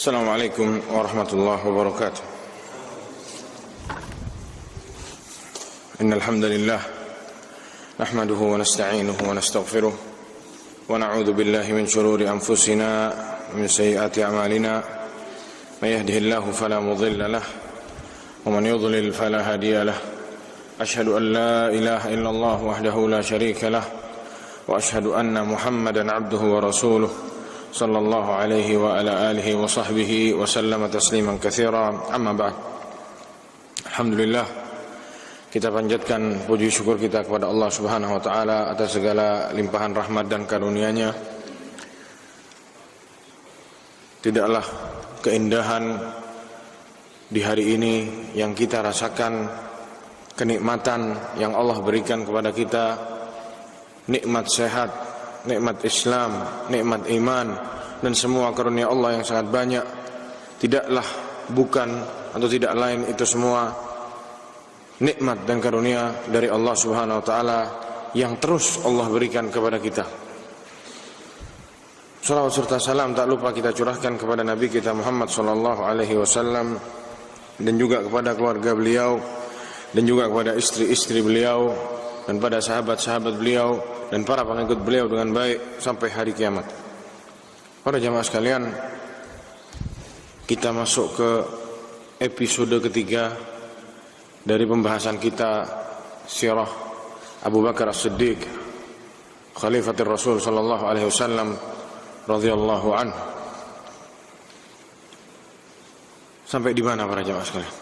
Assalamualaikum warahmatullahi wabarakatuh. Innal hamdalillah nahmaduhu wa nasta'inuhu wa nastaghfiruh wa na'udzu billahi min shururi anfusina wa min sayyiati a'malina. May yahdihillahu fala mudilla lahu wa man yudlil fala hadiya lahu. Ashhadu an la ilaha illallah wahdahu la syarika lahu wa ashhadu anna Muhammadan 'abduhu wa rasuluh sallallahu alaihi wa ala alihi wa sahbihi wa sallama tasliman katsira. Amma ba'd. Alhamdulillah, kita panjatkan puji syukur kita kepada Allah Subhanahu wa taala atas segala limpahan rahmat dan karunia-Nya. Tidaklah keindahan di hari ini yang kita rasakan, kenikmatan yang Allah berikan kepada kita, nikmat sehat, nikmat Islam, nikmat iman, dan semua karunia Allah yang sangat banyak. Tidaklah bukan atau tidak lain itu semua nikmat dan karunia dari Allah Subhanahu wa taala yang terus Allah berikan kepada kita. Salawat serta salam tak lupa kita curahkan kepada Nabi kita Muhammad sallallahu alaihi wasallam, dan juga kepada keluarga beliau, dan juga kepada istri-istri beliau, dan pada sahabat-sahabat beliau, dan para pengikut beliau dengan baik sampai hari kiamat. Para jamaah sekalian, kita masuk ke episode ketiga dari pembahasan kita sirah Abu Bakar As-Siddiq, Khalifatul Rasul sallallahu alaihi wasallam radhiyallahu anhu. Sampai di mana para jamaah sekalian?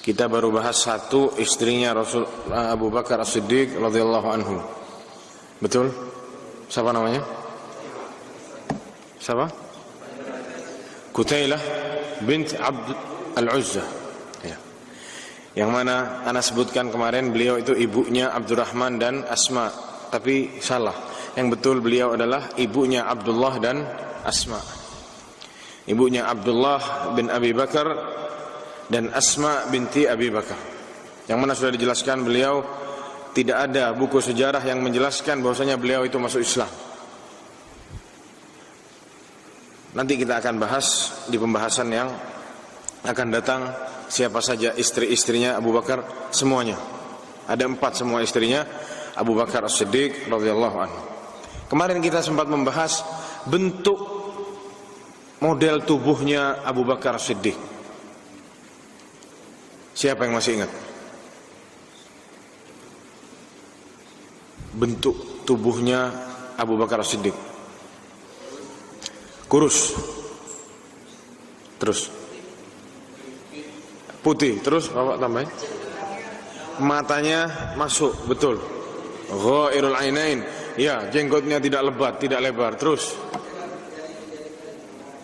Kita baru bahas satu, istrinya Rasul Abu Bakar As-Siddiq radhiyallahu anhu. Betul? Siapa namanya? Siapa? Qutailah bint Abd al-Uzza. Ya. Yang mana ana sebutkan kemarin beliau itu ibunya Abdurrahman dan Asma, tapi salah. Yang betul beliau adalah ibunya Abdullah dan Asma. Ibunya Abdullah bin Abi Bakar dan Asma binti Abi Bakar, yang mana sudah dijelaskan beliau tidak ada buku sejarah yang menjelaskan bahwasanya beliau itu masuk Islam. Nanti kita akan bahas di pembahasan yang akan datang siapa saja istri-istrinya Abu Bakar, semuanya. Ada 4 semua istrinya Abu Bakar As-Siddiq radhiyallahu anhu. Kemarin kita sempat membahas bentuk model tubuhnya Abu Bakar As-Siddiq. Siapa yang masih ingat? Bentuk tubuhnya Abu Bakar As-Siddiq. Kurus. Terus putih. Terus Bapak tambahin. Matanya masuk, betul. Ghairul ainain. Ya, jenggotnya tidak lebat, tidak lebar. Terus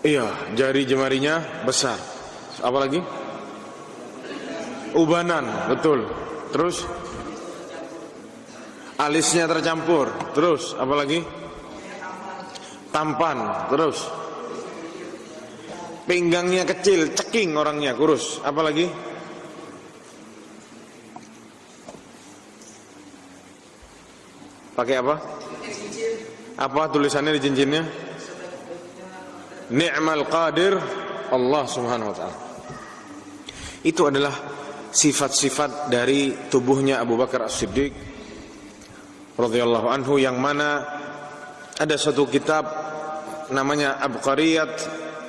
iya, jari jemarinya besar. Apa lagi? Ubanan, betul. Terus alisnya tercampur. Terus apa lagi? Tampan. Terus pinggangnya kecil, ceking orangnya, kurus. Apa lagi? Pakai apa? Apa tulisannya di cincinnya? Ni'mal qadir Allah Subhanahu wa taala. Itu adalah sifat-sifat dari tubuhnya Abu Bakar As-Siddiq radhiyallahu anhu, yang mana ada satu kitab namanya Abqariyat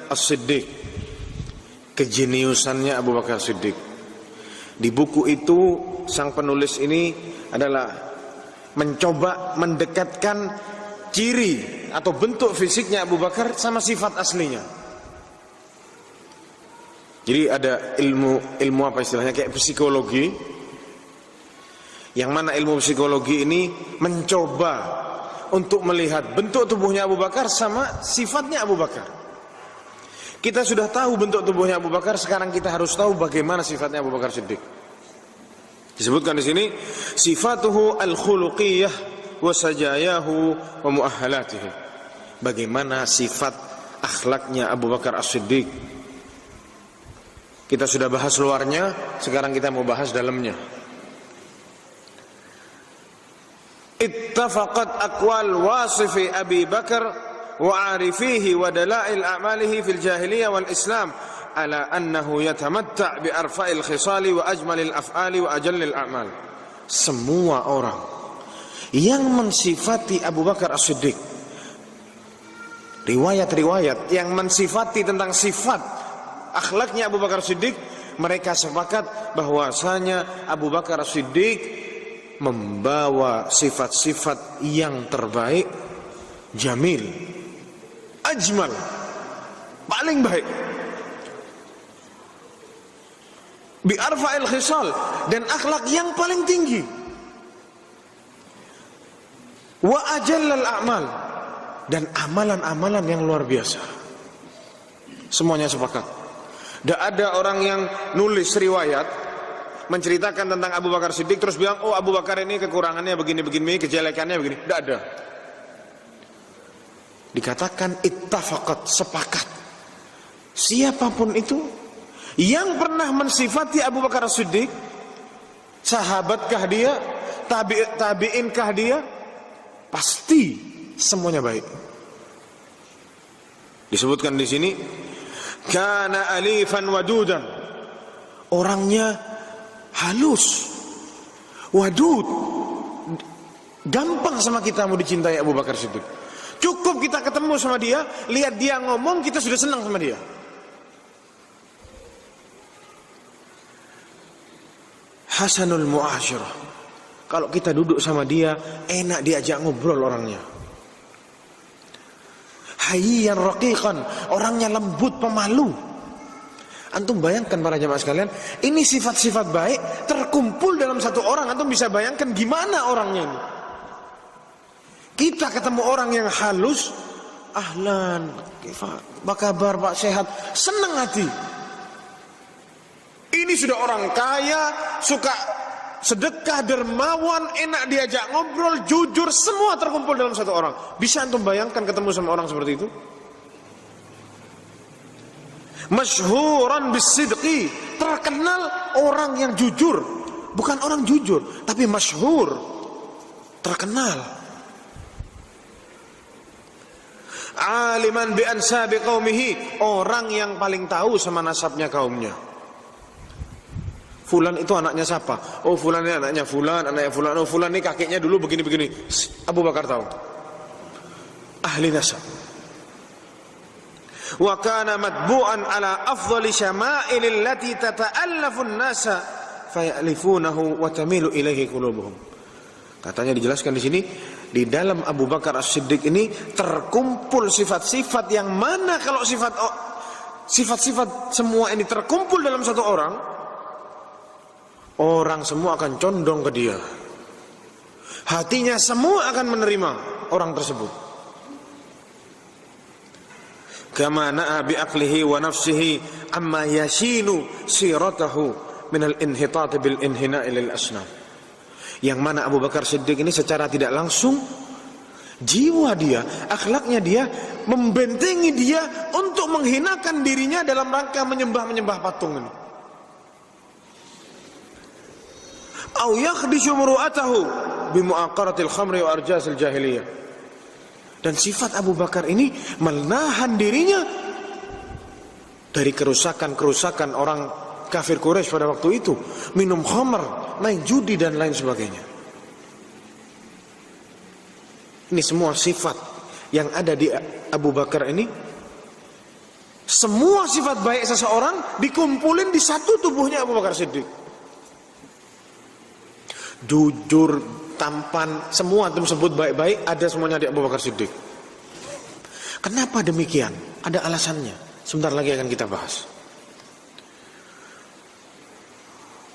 As-Siddiq, kejeniusannya Abu Bakar As-Siddiq. Di buku itu sang penulis ini adalah mencoba mendekatkan ciri atau bentuk fisiknya Abu Bakar sama sifat aslinya. Jadi ada ilmu apa istilahnya, kayak psikologi, yang mana ilmu psikologi ini mencoba untuk melihat bentuk tubuhnya Abu Bakar sama sifatnya Abu Bakar. Kita sudah tahu bentuk tubuhnya Abu Bakar, sekarang kita harus tahu bagaimana sifatnya Abu Bakar Siddiq. Disebutkan di sini sifatuhu al-khuluqiyah wa sajayahu wa muahhalatihi. Bagaimana sifat akhlaknya Abu Bakar As-Siddiq. Kita sudah bahas luarnya, sekarang kita mau bahas dalamnya. ittafaqat aqwal wasifi Abi Bakar wa arifihi wa dalail a'malihi fil jahiliyah wal Islam ala annahu yatamatta' bi arfa'il khisali wa ajmalil af'ali wa ajallil a'mal. Semua orang yang mensifati Abu Bakar As-Siddiq, riwayat-riwayat yang mensifati tentang sifat akhlaknya Abu Bakar As-Siddiq, mereka sepakat bahwasanya Abu Bakar As-Siddiq membawa sifat-sifat yang terbaik, jamil, ajmal, paling baik, bi arfa'il khisal, dan akhlak yang paling tinggi, wa ajallal a'mal, dan amalan-amalan yang luar biasa. Semuanya sepakat. Tidak ada orang yang nulis riwayat menceritakan tentang Abu Bakar Siddiq terus bilang, oh Abu Bakar ini kekurangannya begini-begini, kejelekannya begini. Tidak ada. Dikatakan ittafaqat, sepakat. Siapapun itu yang pernah mensifati Abu Bakar Siddiq, sahabatkah dia, tabi'inkah dia, pasti semuanya baik. Disebutkan di sini, kana alifan wadudan, orangnya halus, wadud, gampang sama kita mau dicintai Abu Bakar Siddiq. Cukup kita ketemu sama dia, lihat dia ngomong, kita sudah senang sama dia. Hasanul mu'asyirah, kalau kita duduk sama dia enak diajak ngobrol orangnya. Hayyan raqiqan, orangnya lembut, pemalu. Antum bayangkan para jamaah sekalian, ini sifat-sifat baik terkumpul dalam satu orang. Antum bisa bayangkan gimana orangnya ini. Kita ketemu orang yang halus, ahlan, apa kabar Pak, sehat, senang hati. Ini sudah orang kaya, suka sedekah, dermawan, enak diajak ngobrol, jujur, semua terkumpul dalam satu orang. Bisa antum bayangkan ketemu sama orang seperti itu? Masyhuran bisidqi, terkenal orang yang jujur. Bukan orang jujur, tapi masyhur, terkenal. Aliman bi ansabi qaumihi, orang yang paling tahu sama nasabnya kaumnya. Fulan itu anaknya siapa? Oh fulan ini anaknya fulan, anaknya fulan. Oh fulan ini kakeknya dulu begini-begini. Abu Bakar tahu. Ahli nasab. Wa kana matbu'an ala afdhali syama'il allati tata'allafu an-nasa fayalifunahu wa tamilu ilaihi qulubuhum. Katanya dijelaskan di sini, di dalam Abu Bakar As-Siddiq ini terkumpul sifat-sifat yang mana kalau sifat-sifat semua ini terkumpul dalam satu orang, orang semua akan condong ke dia. Hatinya semua akan menerima orang tersebut. Kama na'a bi aqlihi wa nafsihi amma yashinu siratahu min al-inhitat bil inhina'i lil asnam. Yang mana Abu Bakar Siddiq ini secara tidak langsung jiwa dia, akhlaknya dia membentengi dia untuk menghinakan dirinya dalam rangka menyembah patung ini. Au yakhdishu muru'atahu bimu'aqaratil khamri wa arjasil jahiliyah. Dan sifat Abu Bakar ini menahan dirinya dari kerusakan-kerusakan orang kafir Quraisy pada waktu itu, minum khamr, main judi dan lain sebagainya. Ini semua sifat yang ada di Abu Bakar ini. Semua sifat baik seseorang dikumpulin di satu tubuhnya Abu Bakar Siddiq. Jujur, tampan, semua antum sebut baik-baik, ada semuanya di Abu Bakar Siddiq. Kenapa demikian? Ada alasannya. Sebentar lagi akan kita bahas.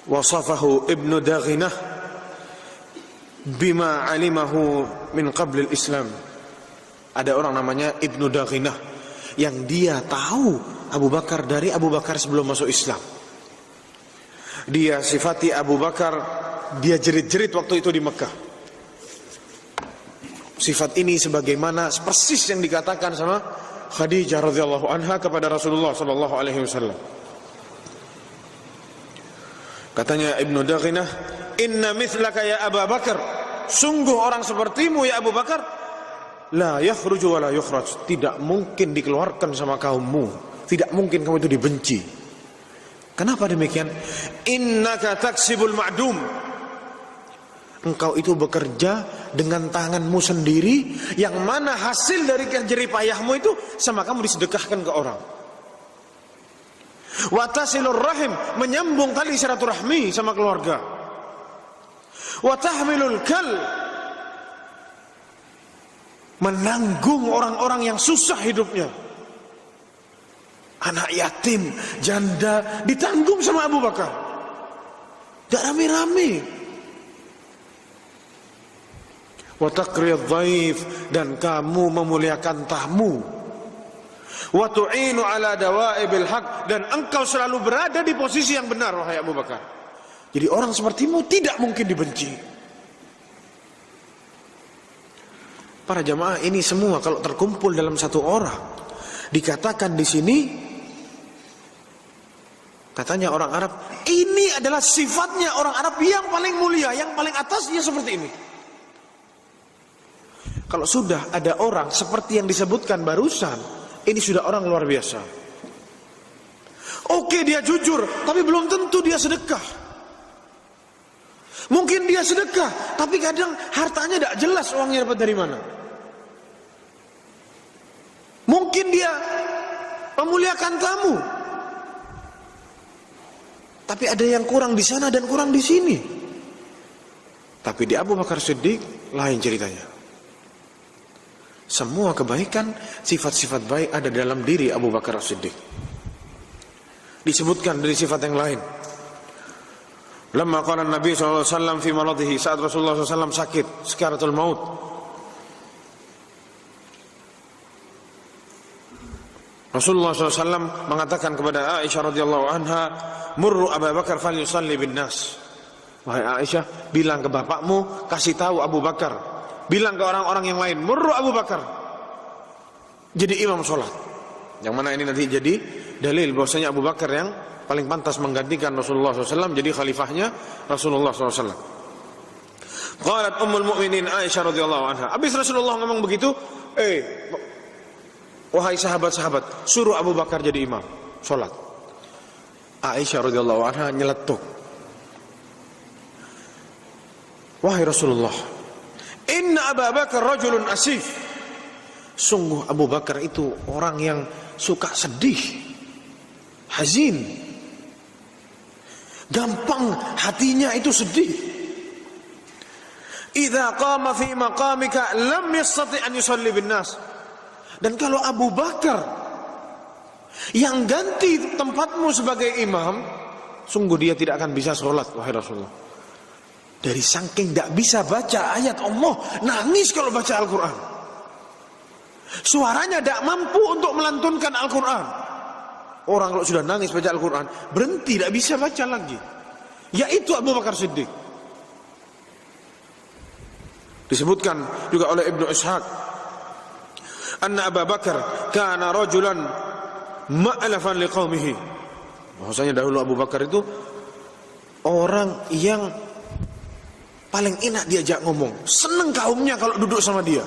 Wasafahu Ibnu Daghinah bima alimahu min qabl al-Islam. Ada orang namanya Ibnu Daghinah yang dia tahu Abu Bakar dari Abu Bakar sebelum masuk Islam. Dia sifati Abu Bakar, dia jerit-jerit waktu itu di Mekah. Sifat ini sebagaimana persis yang dikatakan sama Khadijah radhiyallahu anha kepada Rasulullah sallallahu alaihi wasallam. Katanya Ibnu Daghinah, "Inna mithlaka ya Abu Bakar sungguh orang sepertimu ya Abu Bakar, la yakhruju wa la yukhraj, tidak mungkin dikeluarkan sama kaummu, tidak mungkin kamu itu dibenci. Kenapa demikian? Innaka taksibul ma'dum, engkau itu bekerja dengan tanganmu sendiri, yang mana hasil dari jerih payahmu itu sama kamu disedekahkan ke orang. Wa tasilur rahim, menyambung tali silaturahmi sama keluarga. Wa tahmilul kal, menanggung orang-orang yang susah hidupnya. Anak yatim, janda ditanggung sama Abu Bakar. Tidak rame-rame. Wa taqriyadh dhaif, dan kamu memuliakan tamu. Wa tu'inu ala dawaibil haq, dan engkau selalu berada di posisi yang benar wahai Abu Bakar. Jadi orang sepertimu tidak mungkin dibenci. Para jamaah, ini semua kalau terkumpul dalam satu orang, dikatakan di sini, katanya orang Arab, ini adalah sifatnya orang Arab yang paling mulia, yang paling atasnya seperti ini. Kalau sudah ada orang seperti yang disebutkan barusan, ini sudah orang luar biasa. Oke, dia jujur, tapi belum tentu dia sedekah. Mungkin dia sedekah, tapi kadang hartanya tidak jelas uangnya dapat dari mana. Mungkin dia memuliakan tamu, tapi ada yang kurang di sana dan kurang di sini. Tapi di Abu Bakar Siddiq lain ceritanya. Semua kebaikan, sifat-sifat baik ada dalam diri Abu Bakar Siddiq. Disebutkan dari sifat yang lain. Lamma qala Nabi SAW fi maradhihi, saat Rasulullah SAW sakit, sakaratul maut. Rasulullah SAW mengatakan kepada Aisyah radhiyallahu anha, murru Abu Bakar falyusalli bin nas. Wahai Aisyah, bilang ke bapakmu, kasih tahu Abu Bakar, bilang ke orang-orang yang lain, murru Abu Bakar, jadi imam sholat. Yang mana ini nanti jadi dalil bahwasanya Abu Bakar yang paling pantas menggantikan Rasulullah SAW jadi khalifahnya Rasulullah SAW. Qalat ummul mu'minin Aisyah radhiyallahu anha, habis Rasulullah ngomong begitu, wahai sahabat-sahabat, suruh Abu Bakar jadi imam sholat. Aisyah radhiyallahu anha nyeletuk, wahai Rasulullah, inna Abu Bakar rajulun asif, sungguh Abu Bakar itu orang yang suka sedih, hazin, gampang hatinya itu sedih. Idza qama fi maqamika lam yastati an yusalli bin nas. Dan kalau Abu Bakar yang ganti tempatmu sebagai imam, sungguh dia tidak akan bisa sholat wahai Rasulullah. Dari saking tidak bisa baca ayat Allah, nangis kalau baca Al-Quran. Suaranya tidak mampu untuk melantunkan Al-Quran. Orang kalau sudah nangis baca Al-Quran, berhenti, tidak bisa baca lagi. Yaitu Abu Bakar Siddiq. Disebutkan juga oleh Ibnu Ishaq, anna Abu Bakar kana rajulan ma'lafan liqaumihi. Bahwasanya dahulu Abu Bakar itu orang yang paling enak diajak ngomong, seneng kaumnya kalau duduk sama dia.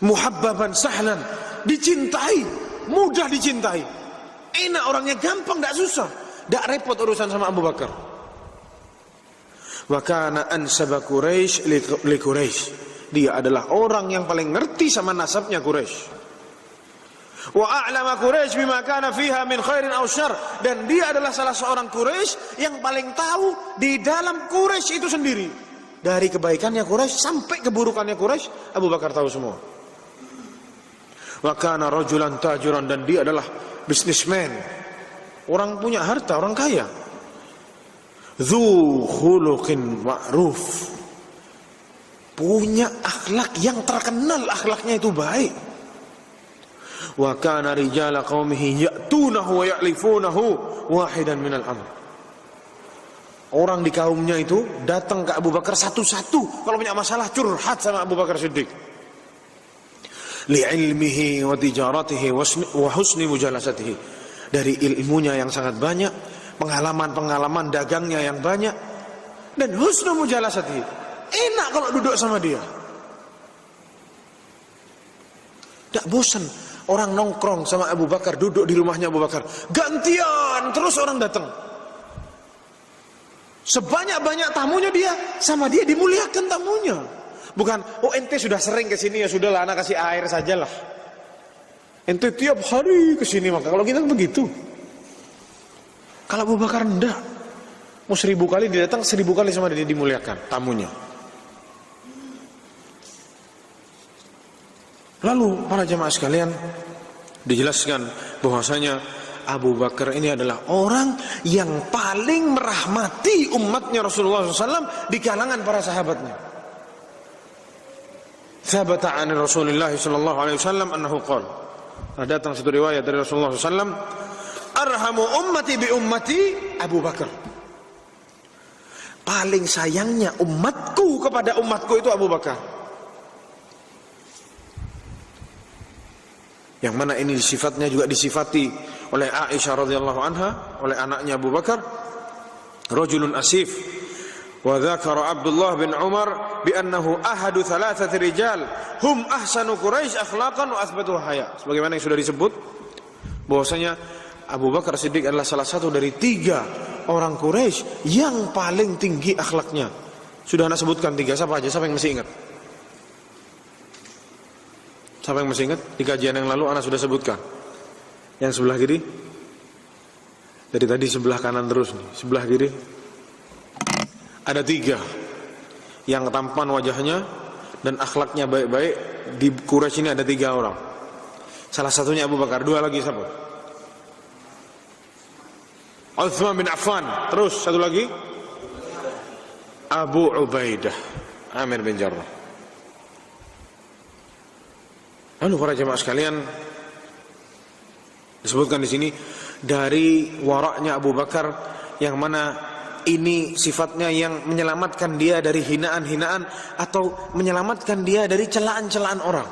Muhabbaban sahlan, dicintai, mudah dicintai. Enak orangnya, gampang, tidak susah, tidak repot urusan sama Abu Bakar. Wa kana ansaba Quraisy li Quraisy, dia adalah orang yang paling ngerti sama nasabnya Quraisy. Wa a'lama Quraisy bima kana fiha min khairin aw syarr, dan dia adalah salah seorang Quraisy yang paling tahu di dalam Quraisy itu sendiri, dari kebaikannya Quraisy sampai keburukannya Quraisy, Abu Bakar tahu semua. Wa kana rajulan tajiran, dan dia adalah businessman, orang punya harta, orang kaya. Dzu khuluqin ma'ruf, punya akhlak yang terkenal, akhlaknya itu baik. Wa kana rijala qaumihi ya'tunahu wa ya'lifunahu wahidan minal amr, orang di kaumnya itu datang ke Abu Bakar satu-satu kalau punya masalah, curhat sama Abu Bakar Siddiq. Li'ilmihi wa tijaratihi wa husni mujalasatihi, dari ilmunya yang sangat banyak, pengalaman-pengalaman dagangnya yang banyak, dan husnu mujalasatihi, enak kalau duduk sama dia. Tidak bosan orang nongkrong sama Abu Bakar, duduk di rumahnya Abu Bakar. Gantian terus orang datang. Sebanyak-banyak tamunya dia, sama dia dimuliakan tamunya. Bukan, oh ente sudah sering ke sini ya sudahlah, anak kasih air sajalah. Ente tiap hari ke sini, maka kalau kita begitu. Kalau Abu Bakar enggak, mau 1000 kali dia datang, 1000 kali sama dia dimuliakan tamunya. Lalu para jemaah sekalian, dijelaskan bahwasanya Abu Bakar ini adalah orang yang paling merahmati umatnya Rasulullah SAW di kalangan para sahabatnya. Thabata an Rasulullah sallallahu alaihi wasallam annahu qala. Ada datang satu riwayat dari Rasulullah SAW, arhamu ummati bi ummati Abu Bakar. Paling sayangnya umatku kepada umatku itu Abu Bakar. Yang mana ini sifatnya juga disifati oleh Aisyah radhiyallahu anha, oleh anaknya Abu Bakar, rajulun asif. Wa dzakara Abdullah bin Umar bi annahu ahadu thalathati rijal hum ahsanu Quraisy akhlaqan wa athbatu haya. Sebagaimana yang sudah disebut bahwasanya Abu Bakar Siddiq adalah salah satu dari 3 orang Quraisy yang paling tinggi akhlaknya. Sudah ana sebutkan 3, siapa aja? Siapa yang masih ingat? Siapa yang masih ingat? Di kajian yang lalu ana sudah sebutkan. Yang sebelah kiri, dari tadi sebelah kanan terus nih. Sebelah kiri ada 3 yang tampan wajahnya dan akhlaknya baik-baik. Di Quraisy ini ada 3 orang. Salah satunya Abu Bakar. 2 lagi siapa? Utsman bin Affan. Terus satu lagi Abu Ubaidah Amir bin Jarrah. Lalu para jemaah sekalian, disebutkan di sini dari waraknya Abu Bakar yang mana ini sifatnya yang menyelamatkan dia dari hinaan-hinaan atau menyelamatkan dia dari celaan-celaan orang.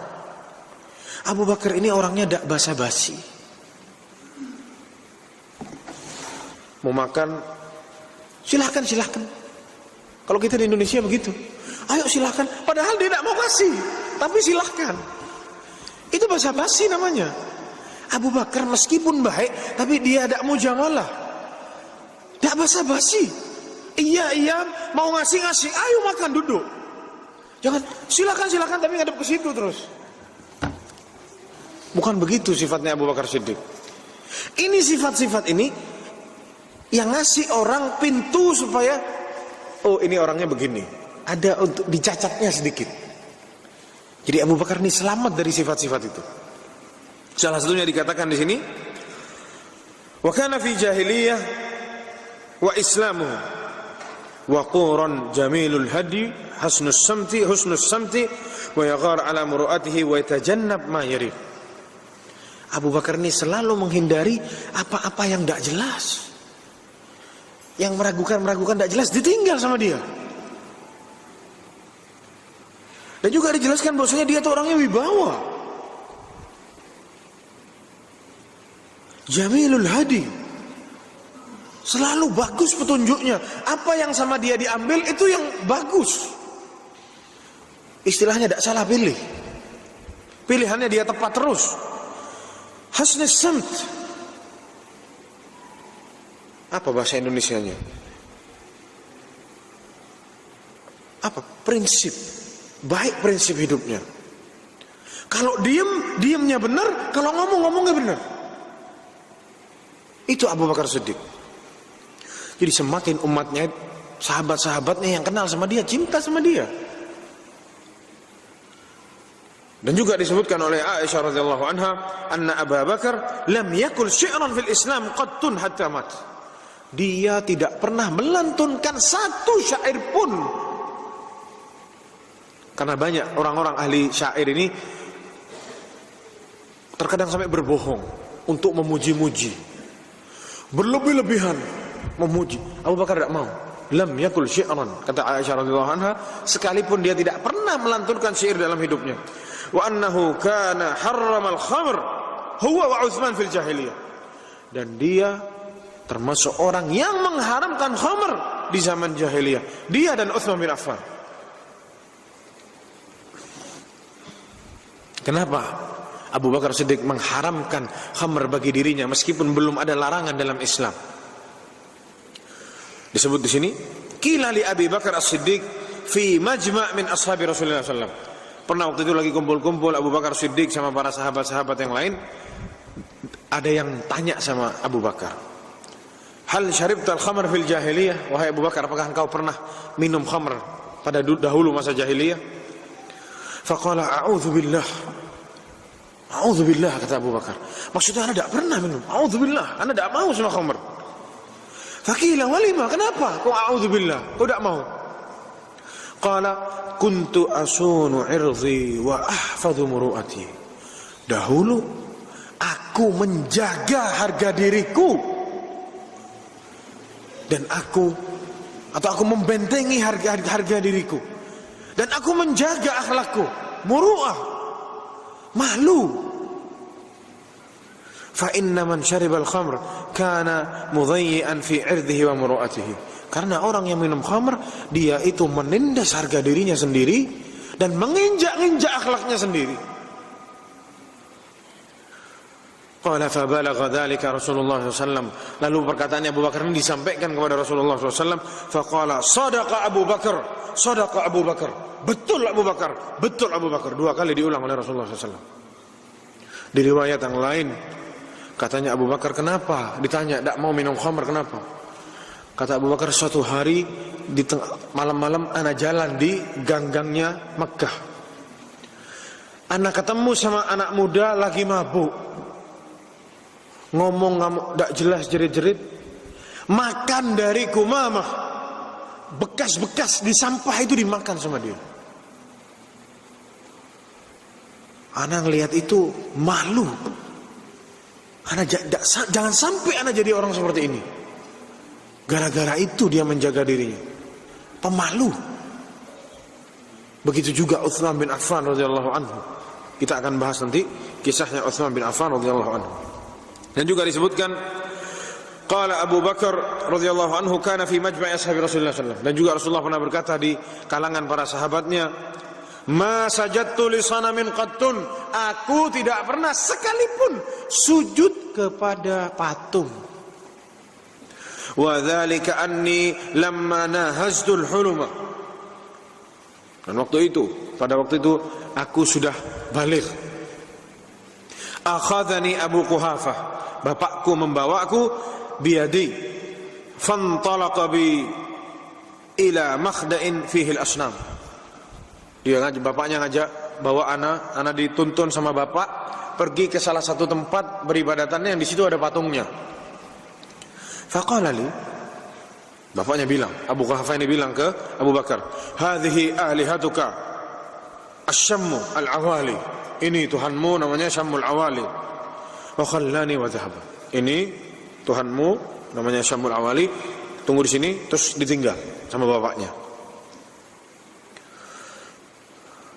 Abu Bakar ini orangnya tidak basa-basi. Mau makan, silahkan. Kalau kita di Indonesia begitu, ayo silahkan. Padahal dia tidak mau kasih, tapi silahkan. Itu basa-basi namanya. Abu Bakar meskipun baik, tapi dia tidak mau jamalah. Tidak basa-basi. Iya, mau ngasih, ayo makan, duduk. Jangan, silakan, tapi ngadep ke situ terus. Bukan begitu sifatnya Abu Bakar Siddiq. Ini sifat-sifat ini yang ngasih orang pintu supaya, oh ini orangnya begini. Ada untuk dicacatnya sedikit. Jadi Abu Bakar ini selamat dari sifat-sifat itu. Salah satunya dikatakan di sini, wa kana fi jahiliyah wa islamu waquran jamilul hadi husnus samti wa yaghar ala muru'atihi wa yatajannab ma yarif. Abu Bakar ini selalu menghindari apa-apa yang tidak jelas. Yang meragukan tidak jelas ditinggal sama dia. Dan juga dijelaskan bahwasanya dia itu orangnya wibawa. Jamilul hadi. Selalu bagus petunjuknya. Apa yang sama dia diambil itu yang bagus. Istilahnya tidak salah pilih. Pilihannya dia tepat terus. Husnus samt. Apa bahasa Indonesianya? Apa? Prinsip. Baik prinsip hidupnya. Kalau diamnya benar, kalau ngomongnya benar. Itu Abu Bakar Siddiq. Jadi semakin umatnya, sahabat-sahabatnya yang kenal sama dia, cinta sama dia. Dan juga disebutkan oleh Aisyah radhiyallahu anha, anna Abu Bakar lam yakul syi'ran fil Islam qattun hatta mat. Dia tidak pernah melantunkan satu syair pun. Karena banyak orang-orang ahli syair ini terkadang sampai berbohong untuk memuji-muji, berlebih-lebihan memuji. Abu Bakar tidak mau. Lam yakul syi'ran, kata Aisyah radhiyallahu anha, sekalipun dia tidak pernah melantunkan syair dalam hidupnya. Wa annahu kana harramal khamr huwa wa Utsman fil jahiliyah. Dan dia termasuk orang yang mengharamkan khamr di zaman jahiliyah. Dia dan Utsman bin Affan. Kenapa Abu Bakar Siddiq mengharamkan khamr bagi dirinya meskipun belum ada larangan dalam Islam? Disebut di sini, qila li Abi Bakar As-Siddiq fi majma' min ashabi Rasulullah sallallahu alaihi wasallam. Pernah waktu itu lagi kumpul-kumpul Abu Bakar Siddiq sama para sahabat-sahabat yang lain, ada yang tanya sama Abu Bakar, hal syaribtal khamr fil jahiliyah? Wahai Abu Bakar, apakah engkau pernah minum khamr pada dahulu masa jahiliyah? Faqala a'udzubillah. A'udzubillah, kata Abu Bakar. Maksudnya anda tidak pernah minum. A'udzubillah, anda tidak mau sama khamr. Faqila walima, kenapa kau a'udzubillah, kau tidak mau? Qala kuntu asunu irzi wa ahfadhu muru'ati. Dahulu aku menjaga harga diriku dan aku membentengi harga diriku dan aku menjaga akhlakku, muru'ah, malu. Fa inna man syaribal khamr kana mudayyi'an fi 'irdihi wa muru'atihi. Karena orang yang minum khamr, dia itu menindas harga dirinya sendiri dan menginjak-injak akhlaknya sendiri. Qala fa balagha dzalika Rasulullah SAW. Lalu perkataannya Abu Bakar ini disampaikan kepada Rasulullah SAW. Faqala sadaqa Abu Bakar, sadaqa Abu Bakar. Betul Abu Bakar, betul Abu Bakar. 2 kali diulang oleh Rasulullah SAW. Di riwayat yang lain katanya Abu Bakar, kenapa? Ditanya, tidak mau minum khamr, kenapa? Kata Abu Bakar, suatu hari di malam-malam ana jalan di gang-gangnya Mekah. Ana ketemu sama anak muda lagi mabuk. Ngomong tidak jelas, jerit-jerit. Makan dari kumamah. Bekas-bekas di sampah itu dimakan sama dia. Ana ngelihat itu malu. Ana jangan sampai ana jadi orang seperti ini. Gara-gara itu dia menjaga dirinya. Pemalu. Begitu juga Utsman bin Affan radhiyallahu anhu. Kita akan bahas nanti kisahnya Utsman bin Affan radhiyallahu anhu. Dan juga disebutkan qala Abu Bakar radhiyallahu anhu kana fi majma'i ashabi Rasulullah sallallahu alaihi wasallam. Dan juga Rasulullah pernah berkata di kalangan para sahabatnya, ma sajadtu li sanamin qattun. Aku tidak pernah sekalipun sujud kepada patung. Wa dzalika anni lamma nahaztul huluma. Dan pada waktu itu aku sudah baligh. Akhadhani Abu Quhafah, bapakku membawaku biyadi, fantalaqa bi ila makhda'in fihi al-asnam. Bapaknya ngajak bawa anak dituntun sama bapak pergi ke salah satu tempat beribadatannya yang di situ ada patungnya. Faqala li, bapaknya bilang, Abu Quhafah ini bilang ke Abu Bakar, hadhihi alihatuka asyammu al-awali. Ini Tuhanmu namanya Syammul Awali. Wa khallani wa dhahaba. Ini Tuhanmu namanya Syammul Awali. Tunggu di sini, terus ditinggal sama bapaknya.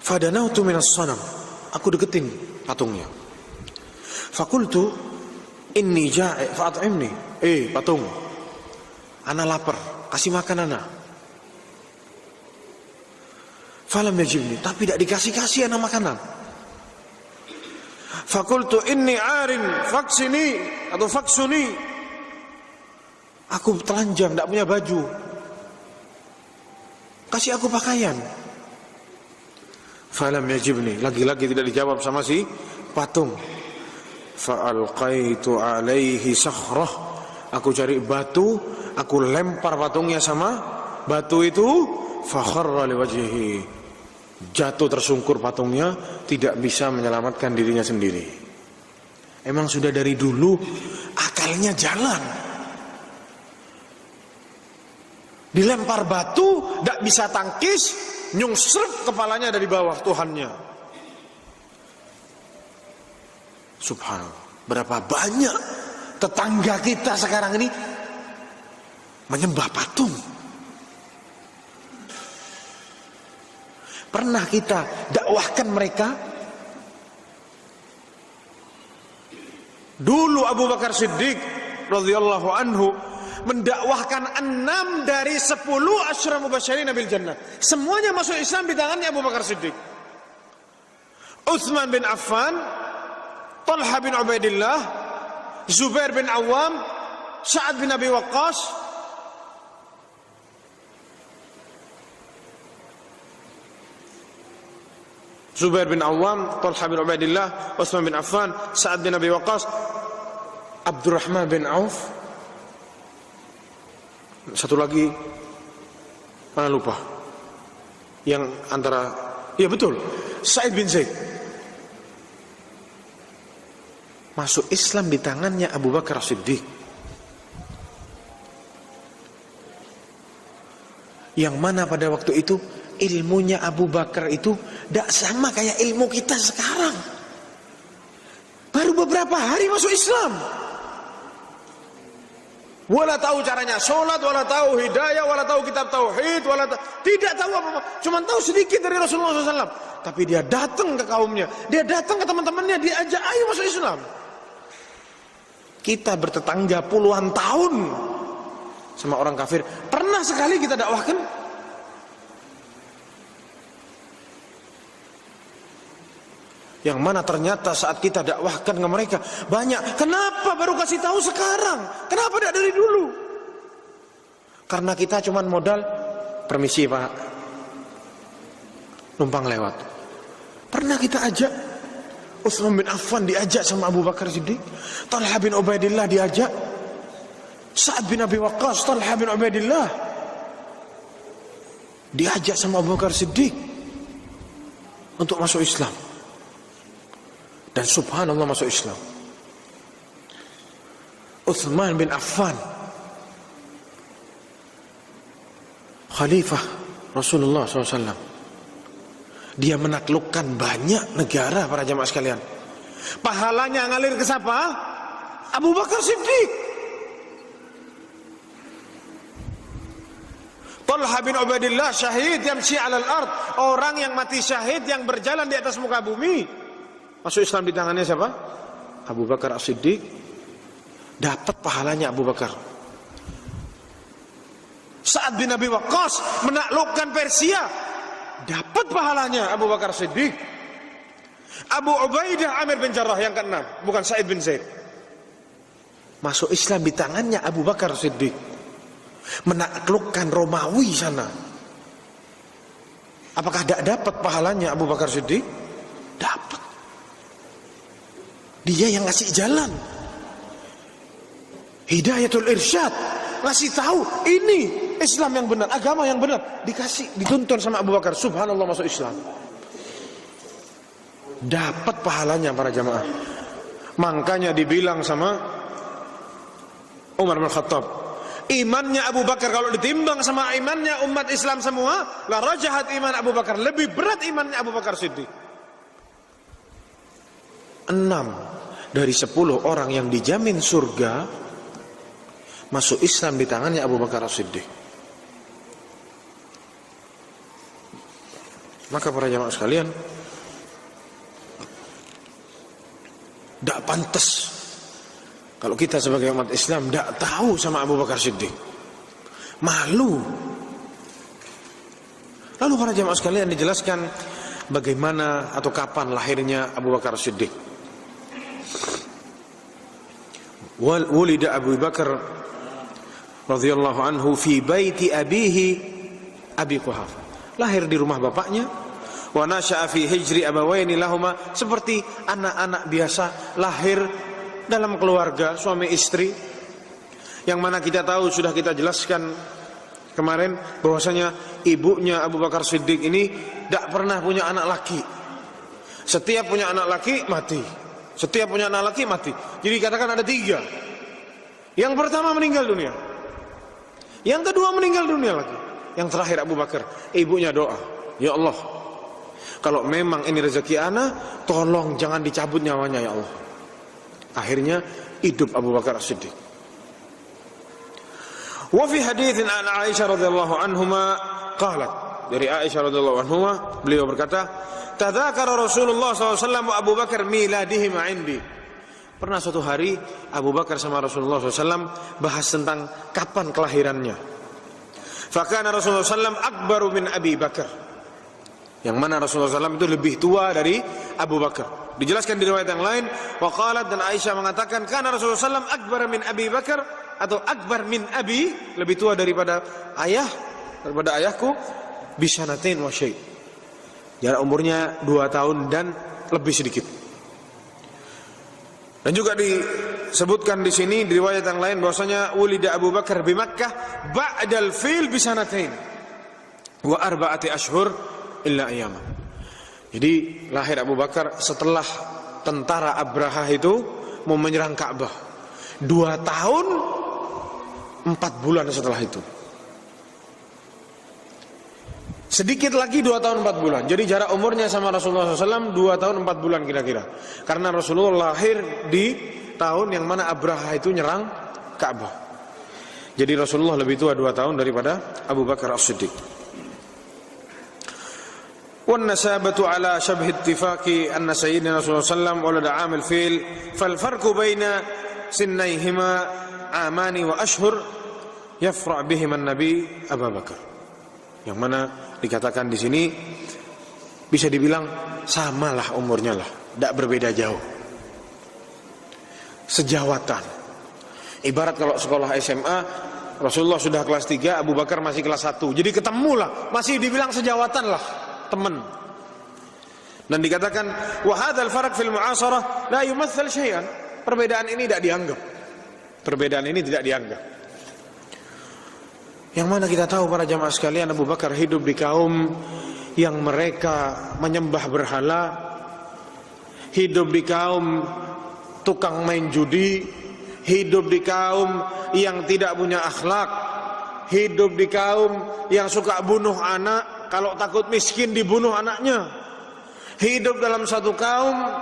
Fadanautu minas sanam. Aku deketin patungnya. Fakultu inni ja'i fa'at'imni. Patung, ana lapar, kasih makan ana. Falam yajibni, tapi tidak dikasih ana makanan. Fakultu inni arin faksini atau faksuni. Aku telanjang, tidak punya baju. Kasih aku pakaian. Falam yajibni, lagi-lagi tidak dijawab sama si patung. Fa'alqaitu alaihi sakhrah. Aku cari batu, aku lempar patungnya sama batu itu, fakharra liwajhihi. Jatuh tersungkur patungnya, tidak bisa menyelamatkan dirinya sendiri. Emang sudah dari dulu akalnya jalan. Dilempar batu, tidak bisa tangkis, nyungsrep kepalanya dari bawah Tuhannya. Subhanallah. Berapa banyak tetangga kita sekarang ini menyembah patung. Pernah kita dakwahkan mereka? Dulu Abu Bakar Siddiq radhiyallahu anhu mendakwahkan 6 dari 10 asyra mubasysyirin bil jannah. Semuanya masuk Islam di tangannya Abu Bakar Siddiq. Utsman bin Affan, Talha bin Ubaidillah, Zubair bin Awam, Sa'ad bin Abi Waqqas. Zubair bin Awam, Talha bin Ubaidillah, Utsman bin Affan, Sa'ad bin Abi Waqqas, Abdurrahman bin Auf. Satu lagi, mana lupa? Yang antara, ya betul, Sa'id bin Zaid. Masuk Islam di tangannya Abu Bakar Siddiq. Yang mana pada waktu itu ilmunya Abu Bakar itu tidak sama kayak ilmu kita sekarang. Baru beberapa hari masuk Islam. Wala tahu caranya sholat, wala tahu hidayah, wala tahu kitab tauhid, tidak tahu apa-apa. Cuma tahu sedikit dari Rasulullah SAW. Tapi dia datang ke kaumnya, dia datang ke teman-temannya, dia ajak ayo masuk Islam. Kita bertetangga puluhan tahun sama orang kafir. Pernah sekali kita dakwahkan? Yang mana ternyata saat kita dakwahkan ke mereka banyak. Kenapa baru kasih tahu sekarang? Kenapa tidak dari dulu? Karena kita cuma modal permisi Pak, numpang lewat. Pernah kita ajak Utsman bin Affan, diajak sama Abu Bakar Siddiq. Talha bin Ubaidillah diajak. Sa'ad bin Abi Waqqas, Talha bin Ubaidillah diajak sama Abu Bakar Siddiq untuk masuk Islam. Dan subhanallah masuk Islam. Utsman bin Affan, Khalifah Rasulullah SAW, dia menaklukkan banyak negara para jamaah sekalian. Pahalanya ngalir ke siapa? Abu Bakar Siddiq. Talha bin Ubaidillah syahid yamshi 'alal ard, orang yang mati syahid yang berjalan di atas muka bumi. Masuk Islam di tangannya siapa? Abu Bakar As-Siddiq. Dapat pahalanya Abu Bakar. Sa'ad bin Abi Waqqas menaklukkan Persia. Dapat pahalanya Abu Bakar As-Siddiq. Abu Ubaidah Amir bin Jarrah yang ke-6, bukan Sa'id bin Zaid. Masuk Islam di tangannya Abu Bakar As-Siddiq. Menaklukkan Romawi sana. Apakah tidak dapat pahalanya Abu Bakar Siddiq? Dapat. Dia yang ngasih jalan. Hidayatul irsyad, ngasih tahu ini Islam yang benar, agama yang benar. Dikasih, dituntun sama Abu Bakar. Subhanallah masuk Islam. Dapat pahalanya para jamaah. Makanya dibilang sama Umar bin Khattab, imannya Abu Bakar kalau ditimbang sama imannya umat Islam semua, la rajahat iman Abu Bakar, lebih berat imannya Abu Bakar Siddiq. 6 dari 10 orang yang dijamin surga masuk Islam di tangannya Abu Bakar Siddiq. Maka para jamaah sekalian, tidak pantas kalau kita sebagai umat Islam tidak tahu sama Abu Bakar Siddiq. Malu. Lalu para jamaah sekalian dijelaskan bagaimana atau kapan lahirnya Abu Bakar Siddiq. Wulida Abu Bakar radhiyallahu anhu fi baiti abihi Abi Quhafah. Lahir di rumah bapaknya. Wa nasha'a fi hijri abawaini lahuma, seperti anak-anak biasa lahir dalam keluarga suami istri. Yang mana kita tahu, sudah kita jelaskan kemarin bahwasanya ibunya Abu Bakar Siddiq ini tidak pernah punya anak laki. Setiap punya anak laki mati. Setiap punya anak laki mati. Jadi katakan ada 3. Yang pertama meninggal dunia. Yang kedua meninggal dunia lagi. Yang terakhir Abu Bakar, ibunya doa, ya Allah, kalau memang ini rezeki ana, tolong jangan dicabut nyawanya ya Allah. Akhirnya hidup Abu Bakar As-Siddiq. Wa fi haditsin an Aisyah radhiyallahu anhuma qalat, dari Aisyah radhiyallahu anhuma beliau berkata, tadzakara Rasulullah SAW wa Abu Bakar miladihim indi. Pernah suatu hari Abu Bakar sama Rasulullah SAW bahas tentang kapan kelahirannya. Fakana Rasulullah SAW akbaru min Abi Bakar. Yang mana Rasulullah SAW itu lebih tua dari Abu Bakar. Dijelaskan di riwayat yang lain, waqalat, dan Aisyah mengatakan, kana Rasulullah SAW akbar min Abi Bakar, atau akbar min abi, lebih tua daripada ayahku, bisanatain wa syai'. Jarak umurnya 2 tahun dan lebih sedikit. Dan juga disebutkan di sini di riwayat yang lain bahwasanya wulida Abu Bakar di Makkah ba'dal fil bisanatain wa arba'ati ashhur illa ayyama. Jadi lahir Abu Bakar setelah tentara Abrahah itu mau menyerang Ka'bah. 2 tahun 4 bulan setelah itu. Sedikit lagi 2 tahun 4 bulan. Jadi jarak umurnya sama Rasulullah SAW 2 tahun 4 bulan kira-kira. Karena Rasulullah lahir di tahun yang mana Abrahah itu nyerang Ka'bah. Jadi Rasulullah lebih tua 2 tahun daripada Abu Bakar As-Siddiq. Wan nasabatu ala syabh ittifaqi anna sayyidina Rasulullah sallallahu alaihi wasallam walada 'amil fil fal farqu baina sinnaihima amani wa ashhur yafra' bihim an-nabi Abu Bakar. Yang mana dikatakan di sini bisa dibilang samalah umurnya lah, tidak berbeda jauh. Sejawatan. Ibarat kalau sekolah SMA, Rasulullah sudah kelas 3, Abu Bakar masih kelas 1. Jadi ketemulah, masih dibilang sejawatan lah, teman. Dan dikatakan wa hadzal farq fil mu'asarah la yumathal syai'an. Perbedaan ini tidak dianggap. Perbedaan ini tidak dianggap. Yang mana kita tahu para jamaah sekalian, Abu Bakar hidup di kaum yang mereka menyembah berhala, hidup di kaum tukang main judi, hidup di kaum yang tidak punya akhlak, hidup di kaum yang suka bunuh anak, kalau takut miskin dibunuh anaknya, hidup dalam satu kaum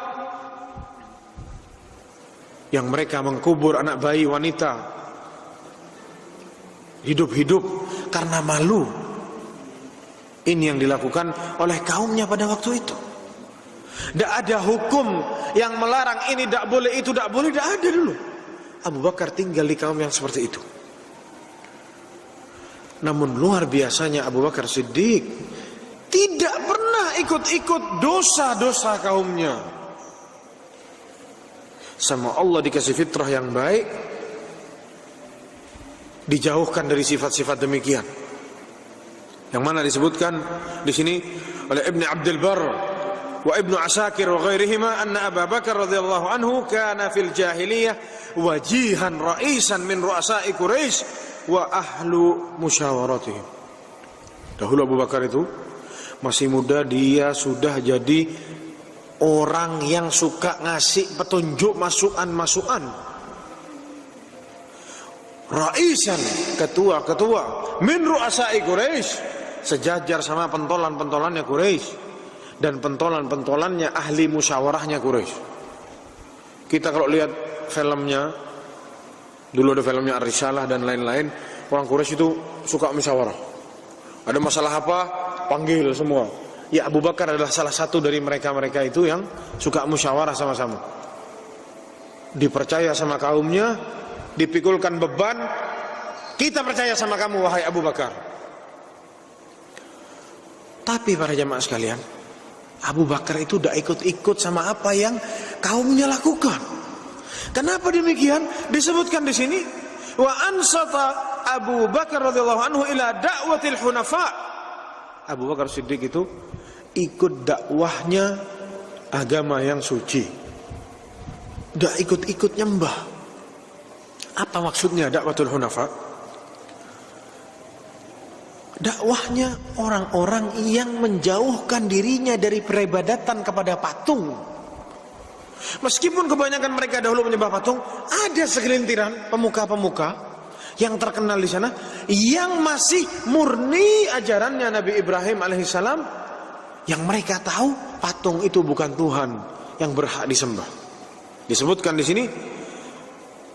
yang mereka mengkubur anak bayi wanita hidup-hidup karena malu. Ini yang dilakukan oleh kaumnya pada waktu itu. Tidak ada hukum yang melarang ini tidak boleh, itu tidak boleh, tidak ada dulu. Abu Bakar tinggal di kaum yang seperti itu. Namun luar biasanya Abu Bakar Siddiq tidak pernah ikut-ikut dosa-dosa kaumnya. Sama Allah dikasih fitrah yang baik, dijauhkan dari sifat-sifat demikian. Yang mana disebutkan di sini oleh Ibn Abdul Barr wa Ibn Asakir wa ghairihima anna Abu Bakar radhiyallahu anhu kana fil jahiliyah wajihan ra'isan min ru'asa'i Quraisy wa ahlu musyawaratihim. Dahulu Abu Bakar itu masih muda, dia sudah jadi orang yang suka ngasih petunjuk, masukan-masukan. Ra'isan, ketua-ketua min ru'asa'i Quraisy, sejajar sama pentolan-pentolannya Quraisy dan pentolan-pentolannya ahli musyawarahnya Quraisy. Kita kalau lihat filmnya, dulu ada filmnya Ar-Risalah dan lain-lain, orang Quraisy itu suka musyawarah. Ada masalah apa, panggil semua. Ya, Abu Bakar adalah salah satu dari mereka-mereka itu yang suka musyawarah sama-sama. Dipercaya sama kaumnya, dipikulkan beban, kita percaya sama kamu wahai Abu Bakar. Tapi para jamaah sekalian, Abu Bakar itu tidak ikut-ikut sama apa yang kaumnya lakukan. Kenapa demikian? Disebutkan di sini, wa ansata Abu Bakar radhiyallahu anhu ila da'watil hunafa. Abu Bakar Siddiq itu ikut dakwahnya agama yang suci, tidak ikut-ikut nyembah. Apa maksudnya dakwatul hunafa? Dakwahnya orang-orang yang menjauhkan dirinya dari peribadatan kepada patung. Meskipun kebanyakan mereka dahulu menyembah patung, ada segelintiran pemuka-pemuka yang terkenal di sana yang masih murni ajarannya Nabi Ibrahim alaihissalam, yang mereka tahu patung itu bukan Tuhan yang berhak disembah. Disebutkan di sini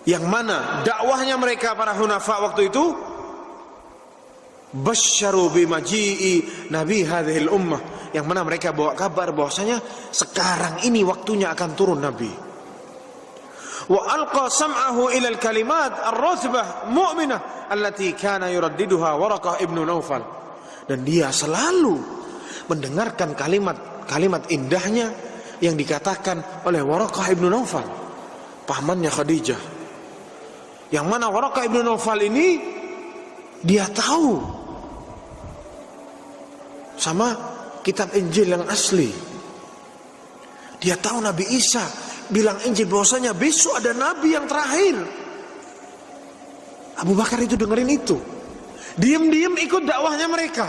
yang mana dakwahnya mereka para hunafa waktu itu, basyaru bimaji'i nabi hadhil ummah, yang mana mereka bawa kabar bahwasanya sekarang ini waktunya akan turun nabi. Wa alqa sam'ahu ila al-kalimat ar-rathbah mu'minah allati kana yuraddiduha Waraqah ibnu Naufal, dan dia selalu mendengarkan kalimat-kalimat indahnya yang dikatakan oleh Waraqah ibn Naufal, pamannya Khadijah. Yang mana Waraqah ibn Naufal ini dia tahu sama kitab Injil yang asli. Dia tahu Nabi Isa bilang Injil bahwasanya besok ada nabi yang terakhir. Abu Bakar itu dengerin itu, diam-diam ikut dakwahnya mereka.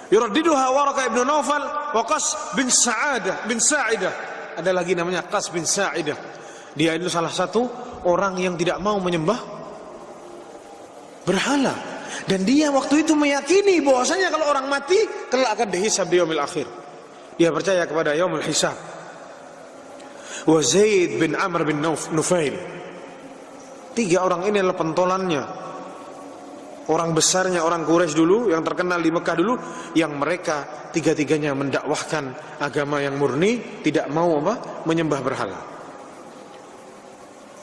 Yuraddiduha Waraqah ibn Naufal wa Qas bin Sa'idah. Ada lagi namanya Qas bin Sa'idah. Dia itu salah satu orang yang tidak mau menyembah berhala, dan dia waktu itu meyakini bahwasanya kalau orang mati kelak akan dihisab di yaumil akhir. Dia percaya kepada yaumul hisab. Wa Zaid bin Amr bin Nufail. 3 orang ini adalah pentolannya, orang besarnya orang Quraisy dulu yang terkenal di Mekah dulu, yang mereka 3-tiganya mendakwahkan agama yang murni, tidak mau menyembah berhala.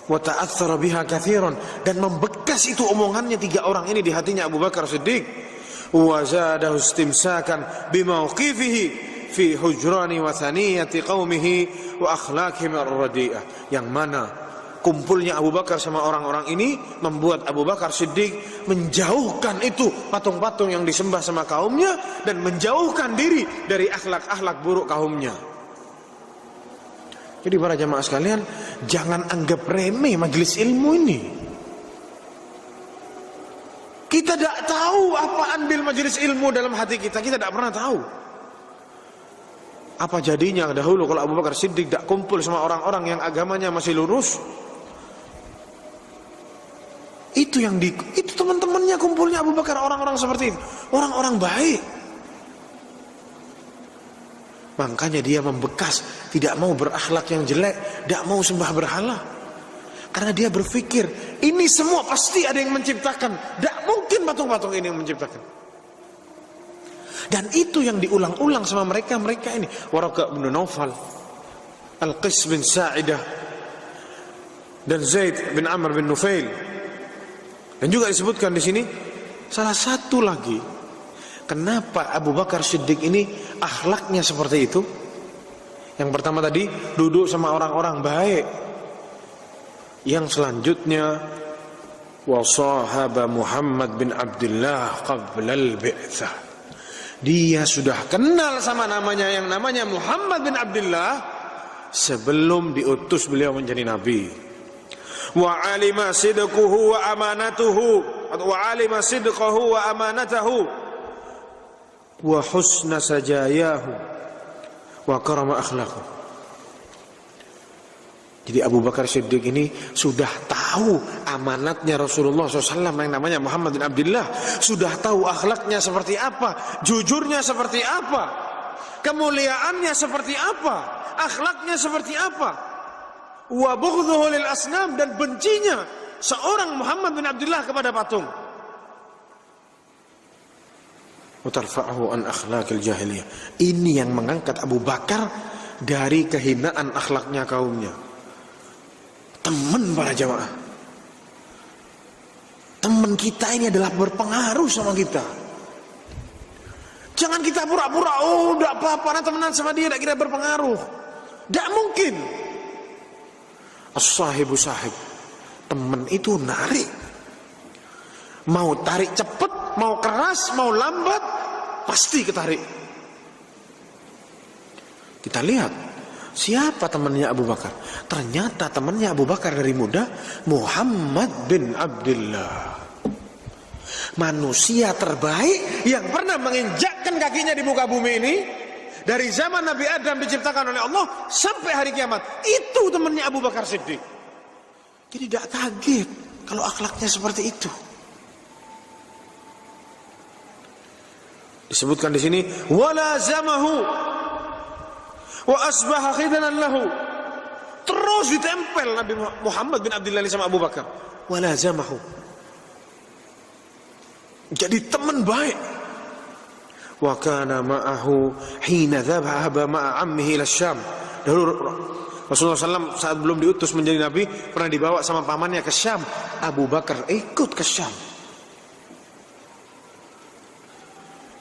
Wa ta'athara biha katsiran, dan membekas itu omongannya 3 orang ini di hatinya Abu Bakar Siddiq. Wa zadahu istimsakan bimauqifihi fi hujrani wa thaniyati qaumihi wa akhlaqihim ar-radi'ah. Yang mana kumpulnya Abu Bakar sama orang-orang ini membuat Abu Bakar Siddiq menjauhkan itu patung-patung yang disembah sama kaumnya, dan menjauhkan diri dari akhlak-akhlak buruk kaumnya. Jadi para jamaah sekalian, jangan anggap remeh majelis ilmu ini. Kita tidak tahu apa andil majelis ilmu dalam hati kita, kita tidak pernah tahu. Apa jadinya dahulu kalau Abu Bakar Siddiq tidak kumpul sama orang-orang yang agamanya masih lurus? Itu teman-temannya kumpulnya Abu Bakar, orang-orang seperti itu, orang-orang baik. Makanya dia membekas, tidak mau berakhlak yang jelek, tidak mau sembah berhala. Karena dia berpikir, ini semua pasti ada yang menciptakan, tidak mungkin patung-patung ini yang menciptakan. Dan itu yang diulang-ulang sama mereka ini. Waraqah bin Naufal, Al-Qis bin Sa'idah, dan Zaid bin Amr bin Nufail. Dan juga disebutkan di sini salah satu lagi, kenapa Abu Bakar Siddiq ini akhlaknya seperti itu. Yang pertama tadi duduk sama orang-orang baik. Yang selanjutnya wasahaba Muhammad bin Abdullah qabla al-bi'tsah. Dia sudah kenal sama yang namanya Muhammad bin Abdullah sebelum diutus beliau menjadi nabi. Wa alima sidquhu wa amanatuhu, wa alima sidqahu wa amanatahu wa husna sajayahu wa karama akhlaqahu. Jadi Abu Bakar Siddiq ini sudah tahu amanatnya Rasulullah SAW yang namanya Muhammad bin Abdullah, sudah tahu akhlaknya seperti apa, jujurnya seperti apa, kemuliaannya seperti apa, akhlaknya seperti apa. Wa bughdhuhu lil asnam, dan bencinya seorang Muhammad bin Abdullah kepada patung. Utarfa'ahu an akhlaqil jahiliyah. Ini yang mengangkat Abu Bakar dari kehinaan akhlaknya kaumnya. Teman para jamaah, teman kita ini adalah berpengaruh sama kita. Jangan kita pura-pura, oh udah apa-apa, temenan sama dia, tidak kira berpengaruh. Tidak mungkin. As-sahibu sahib. Teman itu narik. Mau tarik cepat, mau keras, mau lambat, pasti ketarik. Kita lihat siapa temannya Abu Bakar. Ternyata temannya Abu Bakar dari muda Muhammad bin Abdullah, manusia terbaik yang pernah menginjakkan kakinya di muka bumi ini. Dari zaman Nabi Adam diciptakan oleh Allah sampai hari kiamat, itu temannya Abu Bakar Siddiq. Jadi tidak kaget kalau akhlaknya seperti itu. Disebutkan di sini, wala zamahu wa asbaha khidanan lahu. Terus ditempel Nabi Muhammad bin Abdullah sama Abu Bakar. Wala zamahu. Jadi teman baik. Wa kana ma'ahu hina dhahaba ma'a ammihi ila Syam. Dahulu Rasulullah SAW saat belum diutus menjadi nabi pernah dibawa sama pamannya ke Syam. Abu Bakar ikut ke Syam.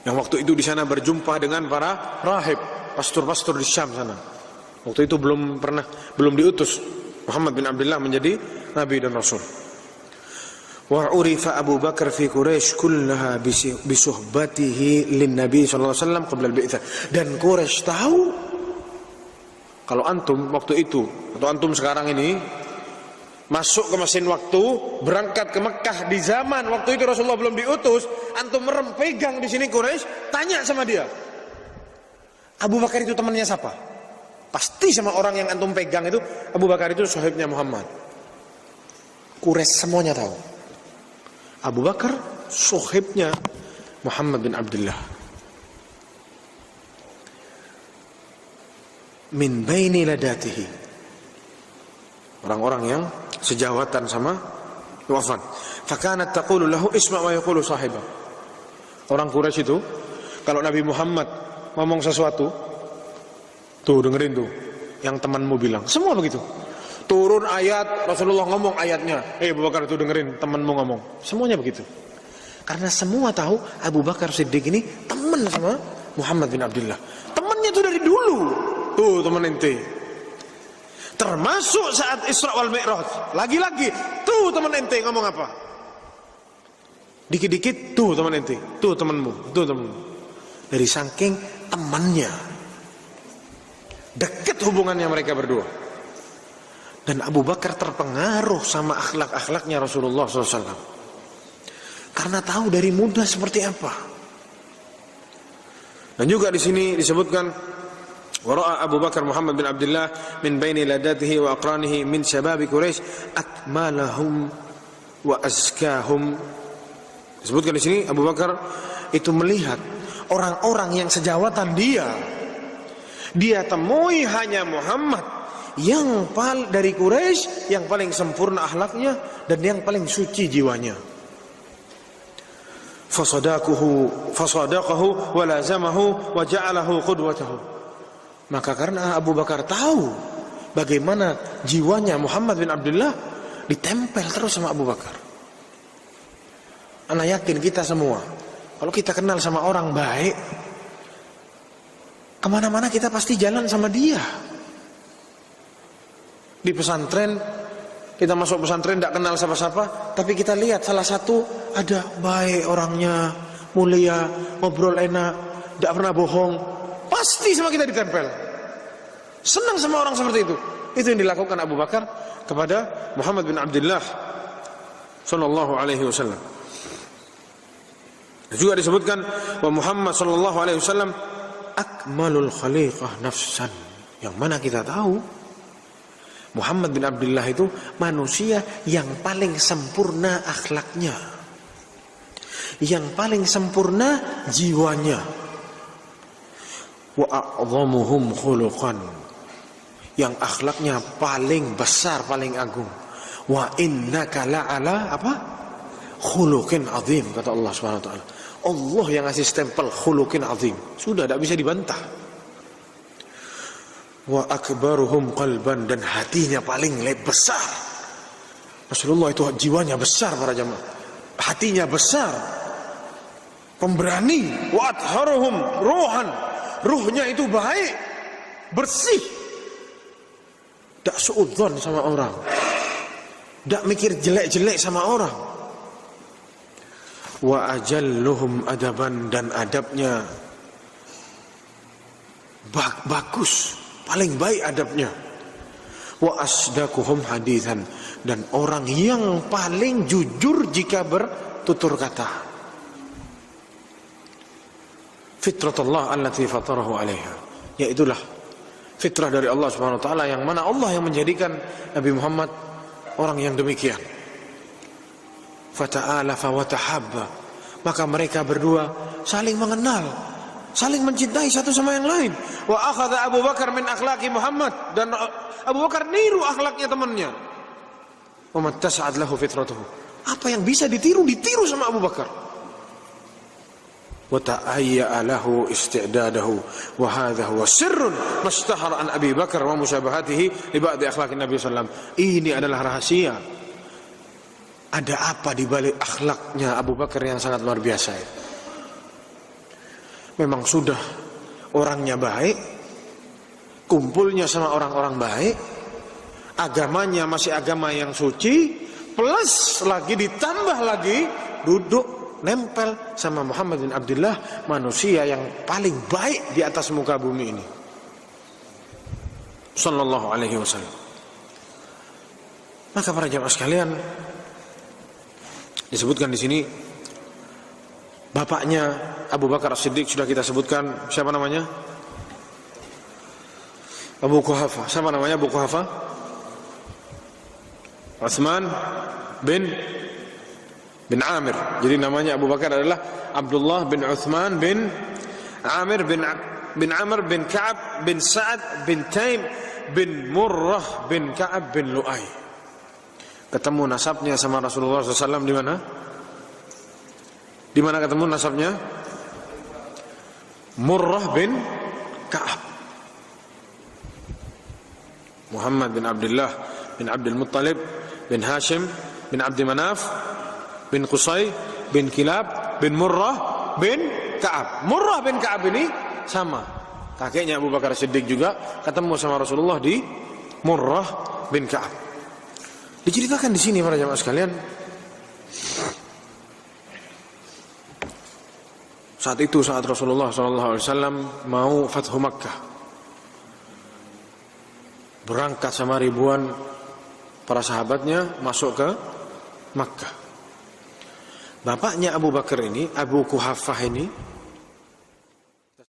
Yang waktu itu di sana berjumpa dengan para rahib. pastor-pastor di Syam sana. Waktu itu belum diutus Muhammad bin Abdullah menjadi nabi dan rasul. Wa urifa Abu Bakar fi Quraisy kullaha bisuhbatihi lin Nabi sallallahu alaihi wasallam qabla al-bi'tsah. Dan Quraisy tahu kalau antum waktu itu atau antum sekarang ini masuk ke mesin waktu, berangkat ke Mekah di zaman waktu itu Rasulullah belum diutus, antum merem pegang di sini Quraisy, tanya sama dia, Abu Bakar itu temannya siapa? Pasti sama orang yang antum pegang itu Abu Bakar itu sahibnya Muhammad. Quraisy semuanya tahu Abu Bakar sahibnya Muhammad bin Abdullah. Min baini ladatihi, orang-orang yang sejawatan sama Wafan. Fakanat taqulu lahu isma' wa yaqulu sahibah. Orang Quraisy itu kalau Nabi Muhammad ngomong sesuatu, tuh dengerin tuh yang temanmu bilang. Semua begitu. Turun ayat, Rasulullah ngomong ayatnya, Abu Bakar tuh dengerin temanmu ngomong. Semuanya begitu. Karena semua tahu Abu Bakar Siddiq ini teman sama Muhammad bin Abdullah. Temannya tuh dari dulu. Tuh teman ente. Termasuk saat Isra wal Mi'raj. Lagi-lagi, tuh teman ente ngomong apa? Dikit-dikit, tuh teman ente, tuh temanmu, tuh temanmu. Dari saking temannya. Dekat hubungannya mereka berdua. Dan Abu Bakar terpengaruh sama akhlak-akhlaknya Rasulullah SAW. Karena tahu dari muda seperti apa. Dan juga di sini disebutkan, wara'a Abu Bakar Muhammad bin Abdullah min baini ladatihi wa aqranihi min syababi Quraisy akmalahum wa azkahum. Disebutkan di sini Abu Bakar itu melihat orang-orang yang sejawatan dia temui hanya Muhammad yang dari Quraisy yang paling sempurna akhlaknya dan yang paling suci jiwanya. Fasadaqahu wa lazamahu wa ja'alahu qudwatahu. Maka karena Abu Bakar tahu bagaimana jiwanya Muhammad bin Abdullah, ditempel terus sama Abu Bakar. Ana yakin kita semua kalau kita kenal sama orang baik, kemana-mana kita pasti jalan sama dia. Di pesantren, kita masuk pesantren tidak kenal siapa-siapa, tapi kita lihat salah satu ada baik orangnya, mulia, ngobrol enak, tidak pernah bohong, pasti sama kita ditempel. Senang sama orang seperti itu. Itu yang dilakukan Abu Bakar kepada Muhammad bin Abdullah sallallahu alaihi wasallam. Juga disebutkan bahwa Muhammad sallallahu alaihi wasallam akmalul khaliqah nafsan. Yang mana kita tahu Muhammad bin Abdullah itu manusia yang paling sempurna akhlaknya, yang paling sempurna jiwanya. Wa a'dhamuhum khuluqan, yang akhlaknya paling besar, paling agung. Wa innaka la'ala apa? Khuluqin azim, kata Allah Subhanahu wa taala. Allah yang ngasih stempel khuluqin azim. Sudah tidak bisa dibantah. Wa akbaruhum qalban, dan hatinya paling besar. Rasulullah itu jiwanya besar para jamaah. Hatinya besar. Pemberani. Wa atharuhum ruhan, ruhnya itu baik, bersih. Tak suudzon sama orang, tak mikir jelek-jelek sama orang. Wa ajalluhum adaban, dan adabnya bagus, paling baik adabnya. Wa asdaquhum hadithan, dan orang yang paling jujur jika bertutur kata. Fitratullah allati fatarahu alaiha, yaitulah fitrah dari Allah Subhanahu wa taala, yang mana Allah yang menjadikan Nabi Muhammad orang yang demikian. Fata'alafa wa tahabba, maka mereka berdua saling mengenal, saling mencintai satu sama yang lain. Wa akhadha Abu Bakar min akhlaqi Muhammad, dan Abu Bakar niru akhlaknya temannya. Wa mattasa'at lahu fitratuhu, apa yang bisa ditiru sama Abu Bakar. Wa ta'ayya lahu isti'dadahu, wa hadha huwa sirrun mashtahara an Abi Bakar wa musyabahatihi li ba'di akhlaqin Nabi sallallahu alaihi wasallam. Ini adalah rahasia. Ada apa di balik akhlaknya Abu Bakar yang sangat luar biasa. Memang sudah orangnya baik, kumpulnya sama orang-orang baik, agamanya masih agama yang suci, plus lagi ditambah lagi duduk nempel sama Muhammad bin Abdullah, manusia yang paling baik di atas muka bumi ini, sallallahu alaihi wasallam. Maka para jamaah sekalian, disebutkan di sini bapaknya Abu Bakar As-Siddiq sudah kita sebutkan, siapa namanya? Abu Quhafa. Siapa namanya Abu Quhafa? Utsman bin Amir. Jadi namanya Abu Bakar adalah Abdullah bin Utsman bin Amir bin Amr bin Ka'ab bin Sa'ad bin Taim bin Murrah bin Ka'ab bin Lu'ay. Ketemu nasabnya sama Rasulullah SAW di mana? Di mana ketemu nasabnya? Murrah bin Ka'ab. Muhammad bin Abdullah bin Abdul Muttalib bin Hashim bin Abdi Manaf bin Qusay bin Kilab bin Murrah bin Ka'ab. Murrah bin Ka'ab ini sama kakeknya Abu Bakar Siddiq juga ketemu sama Rasulullah di Murrah bin Ka'ab. Diceritakan di sini para jamaah sekalian, saat itu saat Rasulullah SAW mau Fathu Makkah, berangkat sama ribuan para sahabatnya masuk ke Makkah. Bapaknya Abu Bakar ini, Abu Quhafah ini,